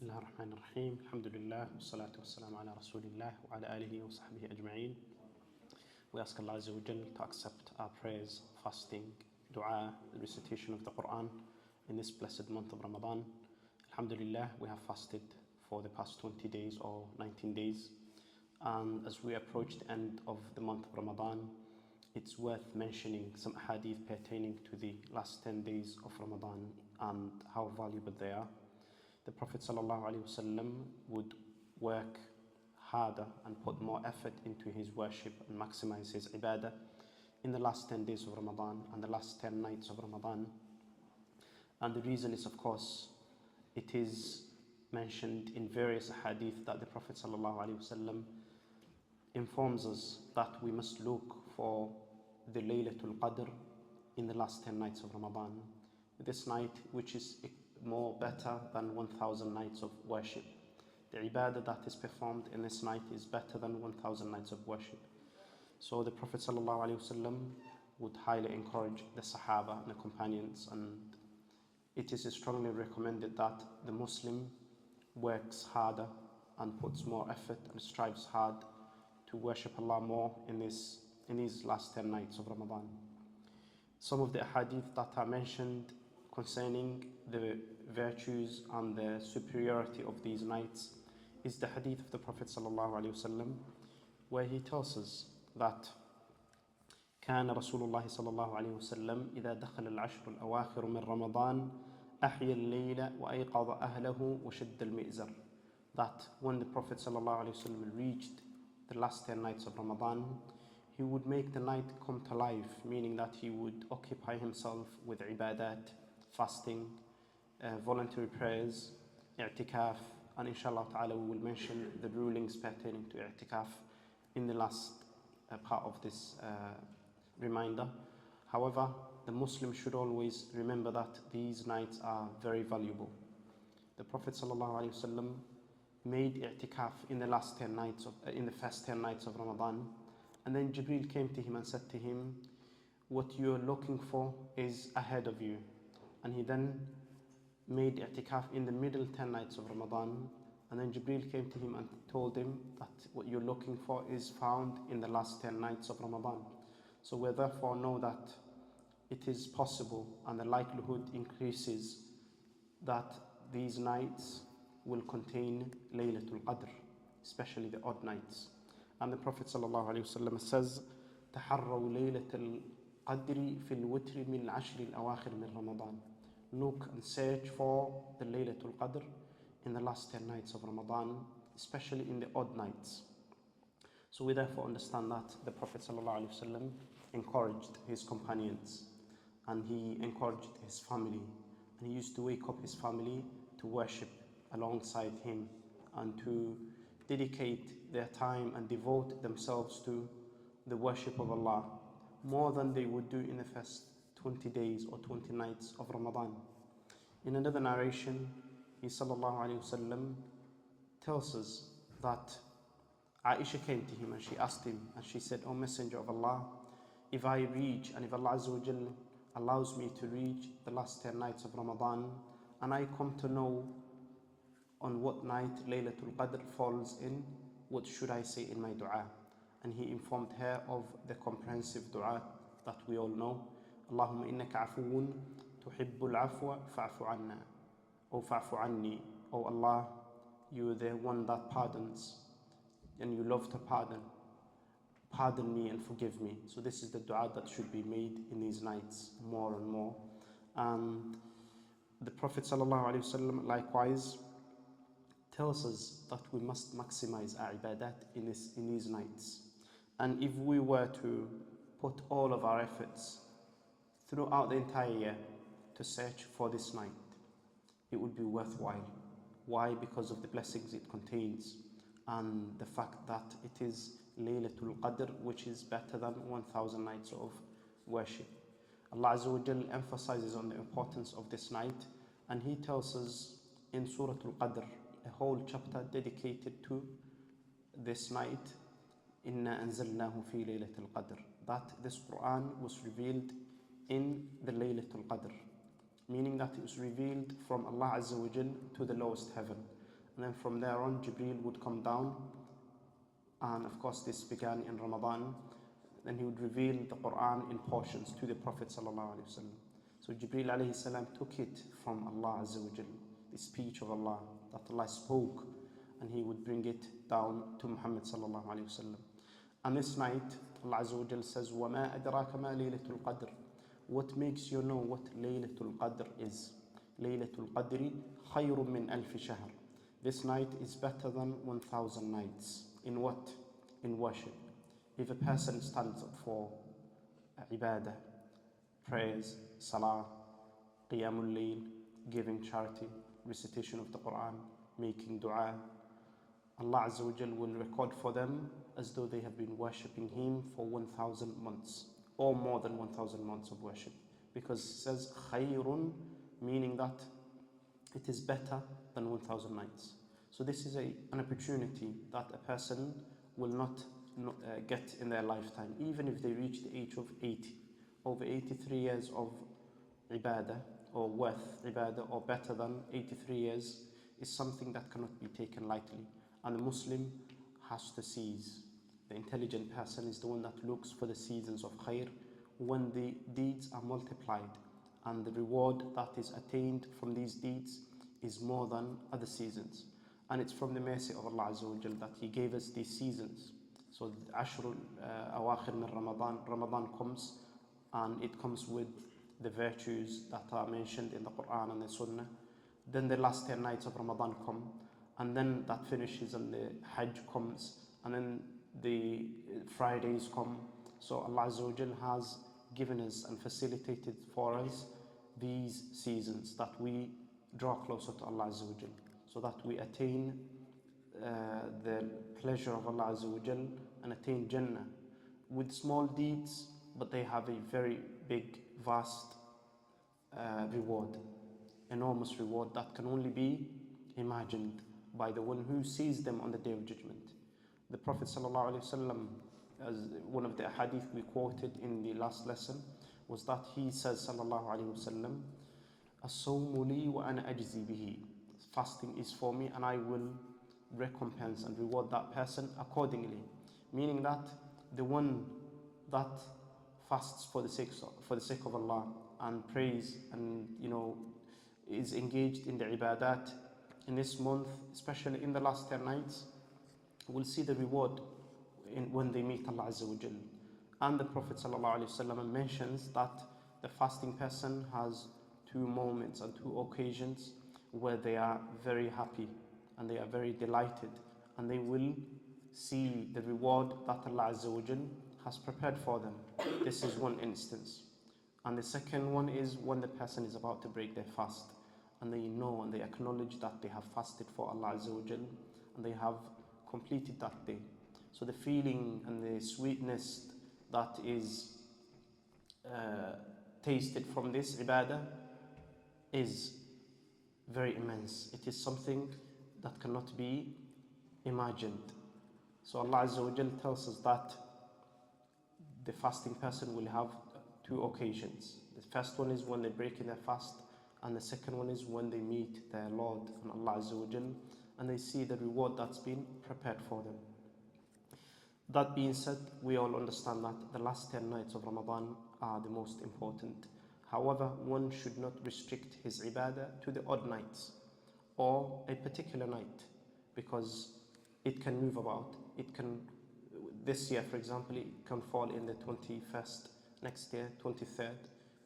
الله الرحمن الرحيم الحمد لله والصلاة والسلام على رسول الله وعلى آله وصحبه أجمعين. We ask Allah Azza wa Jal to accept our prayers, fasting, dua, the recitation of the Qur'an in this blessed month of Ramadan. Alhamdulillah, we have fasted for the past 20 days or 19 days. And as we approach the end of the month of Ramadan, it's worth mentioning some hadith pertaining to the last 10 days of Ramadan and how valuable they are. The Prophet ﷺ would work harder and put more effort into his worship and maximize his ibadah in the last 10 days of Ramadan and the last 10 nights of Ramadan. And the reason is, of course, it is mentioned in various hadith that the Prophet ﷺ informs us that we must look for the Laylatul Qadr in the last 10 nights of Ramadan. This night, which is more better than 1,000 nights of worship. The ibadah that is performed in this night is better than 1,000 nights of worship. So the Prophet ﷺ would highly encourage the Sahaba and the companions, and it is strongly recommended that the Muslim works harder and puts more effort and strives hard to worship Allah more in these last 10 nights of Ramadan. Some of the hadith that are mentioned concerning the virtues and the superiority of these nights is the hadith of the Prophet ﷺ, where he tells us that كان رسول الله صلى الله عليه وسلم إذا دخل العشر الأواخر من رمضان أحيا الليل وأيقظ أهله وشد المئزر. That when the Prophet ﷺ reached the last 10 nights of Ramadan, he would make the night come to life, meaning that he would occupy himself with ibadat, fasting, voluntary prayers, i'tikaf, and inshallah ta'ala we will mention the rulings pertaining to i'tikaf in the last part of this reminder. However, the Muslim should always remember that these nights are very valuable. The Prophet ﷺ made i'tikaf in the last 10 nights in the first 10 nights of Ramadan, and then Jibreel came to him and said to him, what you're looking for is ahead of you. And he then made i'tikaf in the middle 10 nights of Ramadan, and then Jibreel came to him and told him that what you're looking for is found in the last 10 nights of Ramadan. So we therefore know that it is possible, and the likelihood increases, that these nights will contain Laylatul Qadr, especially the odd nights. And the Prophet ﷺ says, تحروا ليلة القدر في الوتر من العشر الأواخر من رمضان. Look and search for the Laylatul Qadr in the last 10 nights of Ramadan, especially in the odd nights. So we therefore understand that the Prophet ﷺ encouraged his companions, and he encouraged his family, and he used to wake up his family to worship alongside him and to dedicate their time and devote themselves to the worship of Allah more than they would do in the first 20 days or 20 nights of Ramadan. In another narration, he ﷺ tells us that Aisha came to him and she asked him, and she said, O Messenger of Allah, if I reach, and if Allah Azza wa Jal allows me to reach the last 10 nights of Ramadan, and I come to know on what night Laylatul Qadr falls in, what should I say in my dua? And he informed her of the comprehensive dua that we all know. Allahumma innaka afuun tuhibbul afwa fa'fu anna. O fa'fu anni. O Allah, you are the one that pardons and you love to pardon. Pardon me and forgive me. So this is the dua that should be made in these nights more and more. And the Prophet ﷺ likewise tells us that we must maximize our ibadat in these nights. And if we were to put all of our efforts throughout the entire year to search for this night, it would be worthwhile. Why? Because of the blessings it contains and the fact that it is Laylatul Qadr, which is better than 1,000 nights of worship. Allah Azza wa Jal emphasizes on the importance of this night, and he tells us in Surah Al-Qadr, a whole chapter dedicated to this night, Inna anzalnahu fi Laylatul Qadr, that this Qur'an was revealed in the Laylatul Qadr, meaning that it was revealed from Allah Azza wa Jal to the lowest heaven. And then from there on, Jibreel would come down, and of course this began in Ramadan. Then he would reveal the Qur'an in portions to the Prophet sallallahu alaihi wasallam. So Jibreel alayhi salam took it from Allah Azza wa Jal, the speech of Allah that Allah spoke, and he would bring it down to Muhammad sallallahu alaihi wasallam. And this night, Allah Azza wa Jal says, وَمَا أَدْرَاكَ مَا لَيْلَةُ الْقَدْرِ. What makes you know what Laylatul Qadr is? Laylatul Qadri خَيْرٌ مِّنْ أَلْفِ شَهْرٍ. This night is better than 1,000 nights. In what? In worship. If a person stands up for ibadah, prayers, salah, qiyamul layl, giving charity, recitation of the Qur'an, making dua, Allah Azza wa Jal will record for them as though they have been worshipping Him for 1,000 months or more than 1,000 months of worship. Because it says khayrun, meaning that it is better than 1,000 nights. So this is an opportunity that a person will not get in their lifetime, even if they reach the age of 80. Over 83 years of ibadah, or worth ibadah, or better than 83 years, is something that cannot be taken lightly. And the Muslim has to seize. The intelligent person is the one that looks for the seasons of khair when the deeds are multiplied, and the reward that is attained from these deeds is more than other seasons. And it's from the mercy of Allah Azza wa Jal that He gave us these seasons. So Ashrul Awakhir min Ramadan comes, and it comes with the virtues that are mentioned in the Qur'an and the Sunnah. Then the last 10 nights of Ramadan come, and then that finishes and the Hajj comes, and then the Fridays come. So Allah Azza wa Jal has given us and facilitated for us these seasons that we draw closer to Allah Azza wa Jal, so that we attain the pleasure of Allah Azza wa Jal and attain Jannah with small deeds, but they have a very big, vast reward, enormous reward that can only be imagined by the one who sees them on the Day of Judgment. The Prophet ﷺ, as one of the hadith we quoted in the last lesson, was that he says sallallahu alaihi wasallam, "As-sawmu li wa ana ajzi bihi." Fasting is for me, and I will recompense and reward that person accordingly. Meaning that the one that fasts for the sake of Allah and prays and is engaged in the ibadat in this month, especially in the last 10 nights, will see the reward when they meet Allah Azza wa Jal. And the Prophet ﷺ mentions that the fasting person has 2 moments and 2 occasions where they are very happy and they are very delighted, and they will see the reward that Allah Azza wa Jal has prepared for them. This is one instance. And the second one is when the person is about to break their fast, and they know and they acknowledge that they have fasted for Allah Azza wa Jal, and they have completed that day. So the feeling and the sweetness that is tasted from this ibadah is very immense. It is something that cannot be imagined. So Allah Azza wa Jal tells us that the fasting person will have 2 occasions. The first one is when they break in their fast, and the second one is when they meet their Lord and Allah Azza wa Jal, and they see the reward that's been prepared for them. That being said, we all understand that the last 10 nights of Ramadan are the most important. However, one should not restrict his ibadah to the odd nights or a particular night, because it can move about. This year, for example, it can fall in the 21st, next year, 23rd.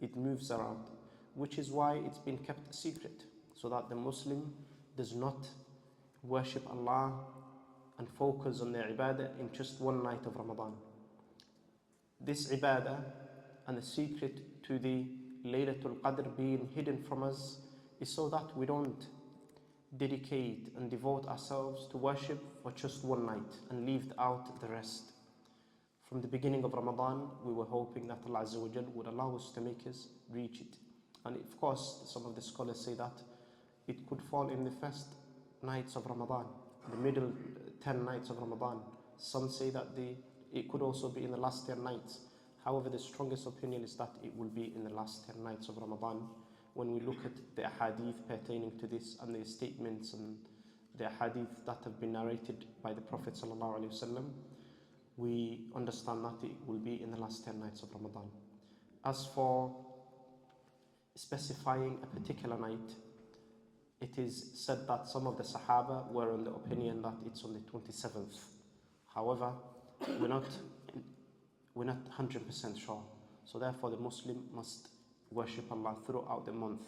It moves around, which is why it's been kept secret, so that the Muslim does not worship Allah and focus on their ibadah in just one night of Ramadan. This ibadah and the secret to the Laylatul Qadr being hidden from us is so that we don't dedicate and devote ourselves to worship for just one night and leave out the rest. From the beginning of Ramadan, we were hoping that Allah Azza wa Jal would allow us to make us reach it. And of course, some of the scholars say that it could fall in the first nights of Ramadan, the middle 10 nights of Ramadan. Some say that it could also be in the last 10 nights. However, the strongest opinion is that it will be in the last 10 nights of Ramadan. When we look at the hadith pertaining to this and the statements and the hadith that have been narrated by the Prophet ﷺ, we understand that it will be in the last 10 nights of Ramadan. As for specifying a particular night, it is said that some of the Sahaba were on the opinion that it's on the 27th. However, we're not 100% sure. So therefore the Muslim must worship Allah throughout the month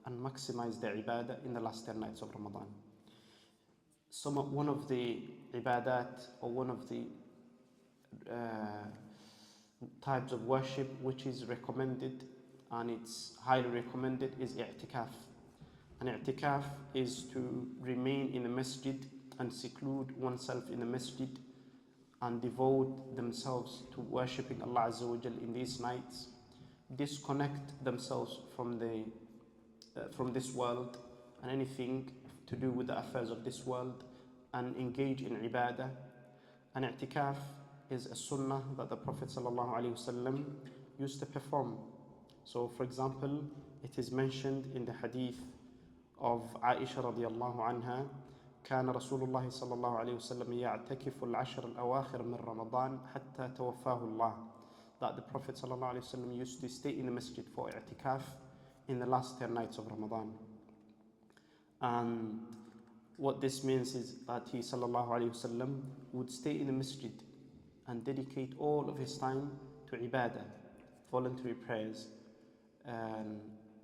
and maximize their ibadah in the last 10 nights of Ramadan. One of the ibadat, or one of the types of worship which is recommended, and it's highly recommended, is i'tikaf. And i'tikaf is to remain in the masjid and seclude oneself in the masjid and devote themselves to worshipping Allah Azza wa Jal in these nights, disconnect themselves from this world and anything to do with the affairs of this world, and engage in ibadah. And i'tikaf is a sunnah that the Prophet ﷺ used to perform. So for example, it is mentioned in the hadith of Aisha radiallahu anha, كان رسول الله صلى الله عليه وسلم يعتكف العشر الأواخر من رمضان حتى توفاه الله, that the Prophet sallallahu alaihi wasallam used to stay in the masjid for i'tikaf in the last 10 nights of Ramadan. And what this means is that he sallallahu alaihi wasallam would stay in the masjid and dedicate all of his time to ibadah, voluntary prayers, and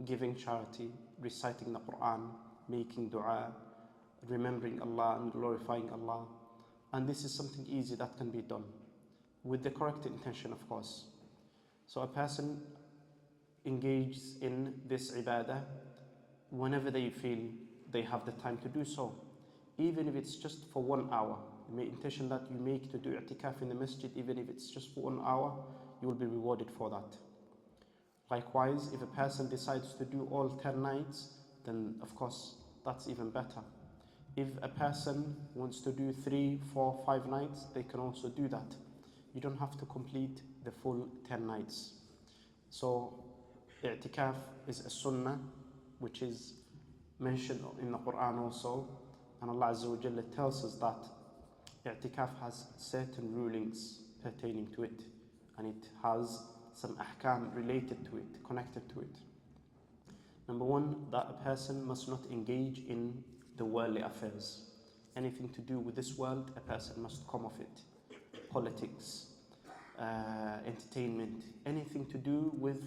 giving charity, reciting the Qur'an, making dua, remembering Allah and glorifying Allah. And this is something easy that can be done with the correct intention, of course. So a person engages in this ibadah whenever they feel they have the time to do so, even if it's just for 1 hour. The intention that you make to do i'tikaf in the masjid, even if it's just for 1 hour, you will be rewarded for that. Likewise, if a person decides to do all 10 nights, then of course that's even better. If a person wants to do 3, 4, 5 nights, they can also do that. You don't have to complete the full 10 nights. So i'tikaf is a sunnah which is mentioned in the Qur'an also, and Allah Azza wa Jalla tells us that i'tikaf has certain rulings pertaining to it, and it has some ahkam related to it, connected to it. Number one, that a person must not engage in the worldly affairs. Anything to do with this world, a person must come off it. Politics, entertainment, anything to do with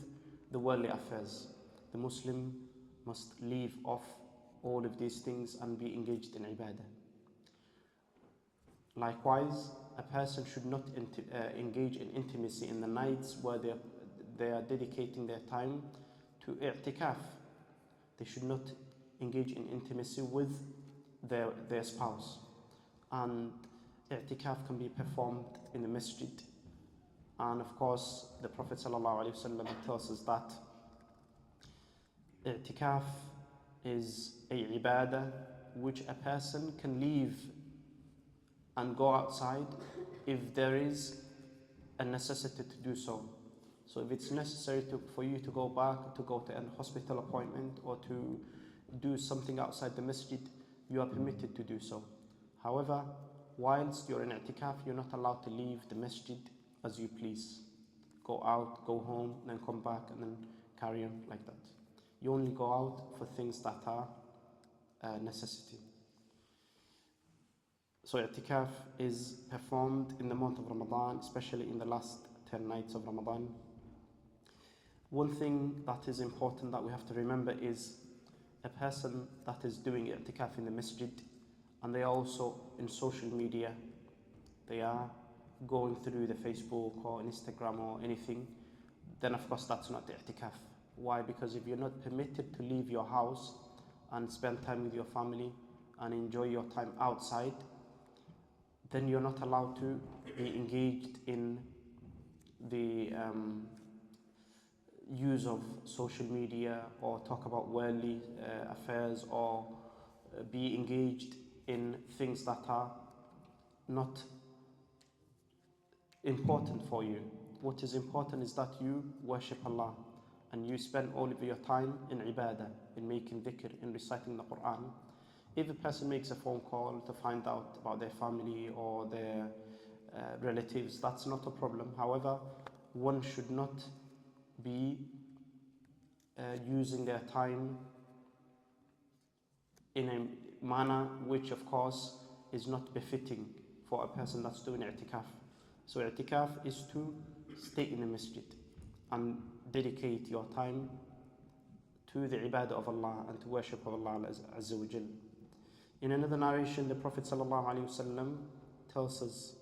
the worldly affairs. The Muslim must leave off all of these things and be engaged in ibadah. Likewise, a person should not engage in intimacy in the nights where they are dedicating their time to i'tikaf. They should not engage in intimacy with their spouse. And i'tikaf can be performed in the masjid. And of course, the Prophet ﷺ tells us that i'tikaf is a ibadah which a person can leave and go outside if there is a necessity to do so. So if it's necessary for you to go back, to go to a hospital appointment, or to do something outside the masjid, you are permitted to do so. However, whilst you're in i'tikaf, you're not allowed to leave the masjid as you please. Go out, go home, then come back, and then carry on like that. You only go out for things that are a necessity. So i'tikaf is performed in the month of Ramadan, especially in the last 10 nights of Ramadan. One thing that is important that we have to remember is a person that is doing i'tikaf in the masjid and they are also in social media, they are going through the Facebook or Instagram or anything, then of course that's not i'tikaf. Why? Because if you're not permitted to leave your house and spend time with your family and enjoy your time outside, then you're not allowed to be engaged in the use of social media or talk about worldly affairs or be engaged in things that are not important for you. What is important is that you worship Allah and you spend all of your time in ibadah, in making dhikr, in reciting the Qur'an, If a person makes a phone call to find out about their family or their relatives, that's not a problem. However, one should not be using their time in a manner which of course is not befitting for a person that's doing i'tikaf. So i'tikaf is to stay in the masjid and dedicate your time to the ibadah of Allah and to worship of Allah Azza wa Jal. In another narration, the Prophet ﷺ tells us,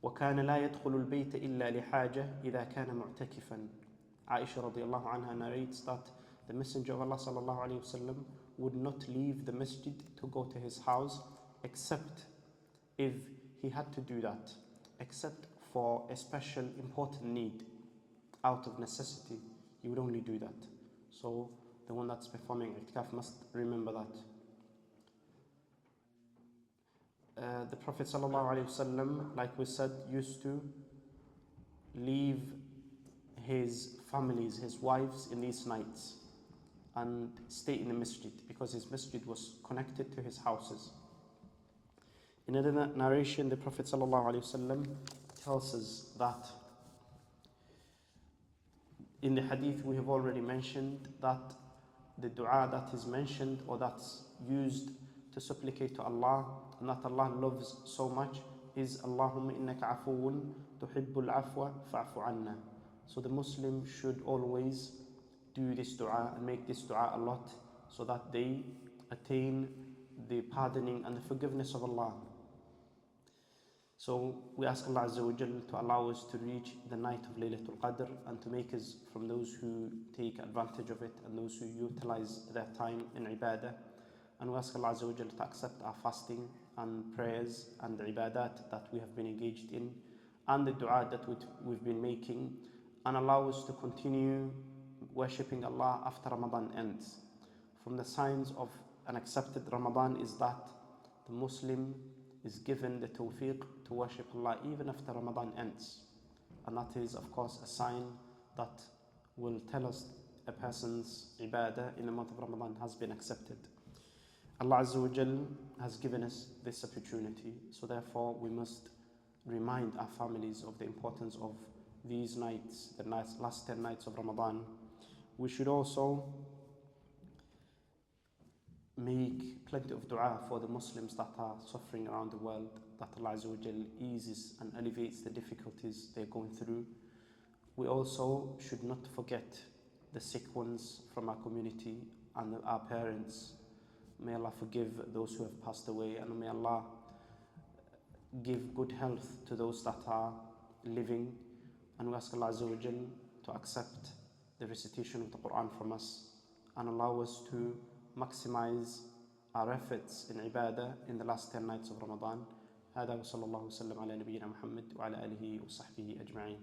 وَكَانَ لَا يَدْخُلُ الْبَيْتَ إِلَّا لِحَاجَةٍ إِذَا كَانَ مُعْتَكِفًا. Aisha radiallahu anha narrates that the Messenger of Allah ﷺ would not leave the masjid to go to his house except if he had to do that, except for a special important need out of necessity. He would only do that. So the one that's performing i'tikaf must remember that. The Prophet ﷺ, like we said, used to leave his families, his wives in these nights and stay in the masjid because his masjid was connected to his houses. In another narration, the Prophet ﷺ tells us that in the hadith we have already mentioned that the dua that is mentioned or that's used to supplicate to Allah and that Allah loves so much is Allahumma innaka afuwun tuhibbul afwa fa'fu anna. So the Muslim should always do this dua and make this dua a lot so that they attain the pardoning and the forgiveness of Allah. So we ask Allah Azza wa Jal to allow us to reach the night of Laylatul Qadr and to make us from those who take advantage of it and those who utilize their time in ibadah. And we ask Allah Azza wa Jal to accept our fasting and prayers and the ibadat that we have been engaged in and the dua that we've been making, and allow us to continue worshipping Allah after Ramadan ends. From the signs of an accepted Ramadan is that the Muslim is given the tawfiq to worship Allah even after Ramadan ends. And that is of course a sign that will tell us a person's ibadah in the month of Ramadan has been accepted. Allah Azza wa Jal has given us this opportunity, so therefore we must remind our families of the importance of these nights, the last 10 nights of Ramadan. We should also make plenty of dua for the Muslims that are suffering around the world, that Allah Azza wa Jal eases and alleviates the difficulties they're going through. We also should not forget the sick ones from our community and our parents. May Allah forgive those who have passed away, and may Allah give good health to those that are living. And we ask Allah Azza wa Jal to accept the recitation of the Qur'an from us and allow us to maximize our efforts in ibadah in the last 10 nights of Ramadan. هذا وصلى الله وسلم على نبينا محمد وعلى آله وصحبه أجمعين.